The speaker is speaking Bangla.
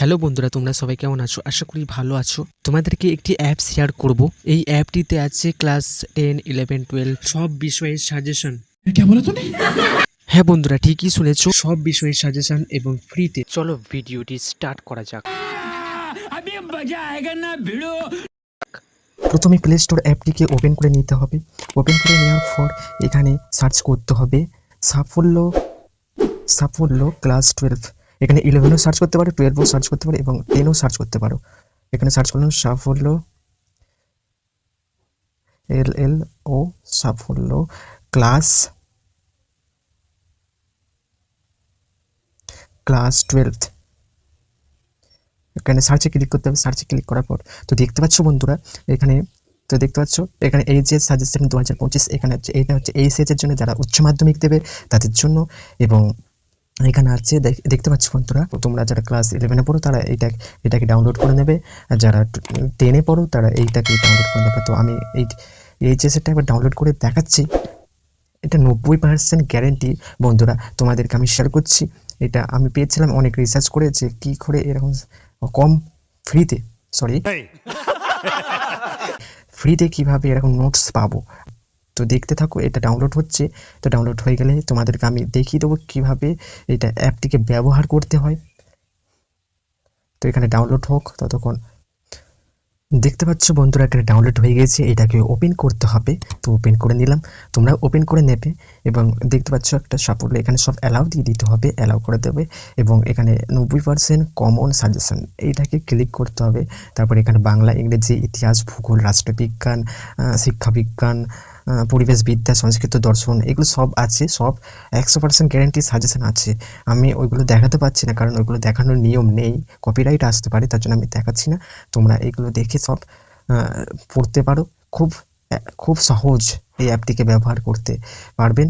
হ্যালো বন্ধুরা, তোমরা সবাই কেমন আছো? আশা করি ভালো আছো। তোমাদেরকে একটি অ্যাপ শেয়ার করব। এই অ্যাপটিতে আছে ক্লাস 10, 11, 12 সব বিষয়ের সাজেশন। क्या बोला तूने? হ্যাঁ বন্ধুরা, ঠিকই শুনেছো, সব বিষয়ের সাজেশন এবং ফ্রিতে। চলো ভিডিওটি স্টার্ট করা যাক। अभी मजा आएगा ना भिड़ो। প্রথমে প্লে স্টোর অ্যাপটিকে ওপেন করে নিতে হবে। ওপেন করে নেওয়ার পর এখানে সার্চ করতে হবে সাফল্য সাফল্য ক্লাস 12। এখানে 11ও সার্চ করতে পারো, 12ও সার্চ করতে পারো এবং 10ও সার্চ করতে পারো। এখানে সার্চ করলাম সাফল্য LLO সাফল্য ক্লাস 12। এখানে সার্চে ক্লিক করতে হবে। সার্চে ক্লিক করার পর তো দেখতে পাচ্ছ বন্ধুরা, এখানে এখানে এই যে সাজেশন 2025 এখানে হচ্ছে, এটা হচ্ছে এই সেজের জন্য যারা উচ্চ মাধ্যমিক দেবে তাদের জন্য। এবং এখানে আছে দেখতে পাচ্ছ বন্ধুরা, তোমরা যারা ক্লাস 11-এ পড়ো তারা এটাকে ডাউনলোড করে নেবে, আর যারা 10-এ পড়ো তারা এইটাকে ডাউনলোড করে নেবে। তো আমি এই যে সেটটা একবার ডাউনলোড করে দেখাচ্ছি। এটা 90% গ্যারেন্টি বন্ধুরা, তোমাদেরকে আমি শেয়ার করছি। এটা আমি পেয়েছিলাম অনেক রিসার্চ করে যে কী করে এরকম কম ফ্রিতে কীভাবে এরকম নোটস পাবো। তো দেখতে থাকো, এটা ডাউনলোড হচ্ছে। তো ডাউনলোড হয়ে গেলে তোমাদেরকে আমি দেখিয়ে দেবো কীভাবে এটা অ্যাপটিকে ব্যবহার করতে হয়। তো এখানে ডাউনলোড হোক ততক্ষণ। দেখতে পাচ্ছ বন্ধুরা, এটা ডাউনলোড হয়ে গেছে, এটাকে ওপেন করতে হবে। তো ওপেন করে নিলাম, তোমরা ওপেন করে নেবে। এবং দেখতে পাচ্ছ একটা সাফল্য, এখানে সব অ্যালাউ দিয়ে দিতে হবে, অ্যালাউ করে দেবে। এবং এখানে 90% কমন সাজেশন, এইটাকে ক্লিক করতে হবে। তারপর এখানে বাংলা, ইংরেজি, ইতিহাস, ভূগোল, রাষ্ট্রবিজ্ঞান, শিক্ষাবিজ্ঞান, পরিবেশবিদ্যা, সংস্কৃত, দর্শন, এগুলো সব আছে। সব 100% গ্যারেন্টি সাজেশন আছে। আমি ওইগুলো দেখাতে পারছি না, কারণ ওইগুলো দেখানোর নিয়ম নেই, কপিরাইট আসতে পারে, তার জন্য আমি দেখাচ্ছি না। তোমরা এগুলো দেখে সব পড়তে পারো। খুব সহজ এই অ্যাপটিকে ব্যবহার করতে পারবেন।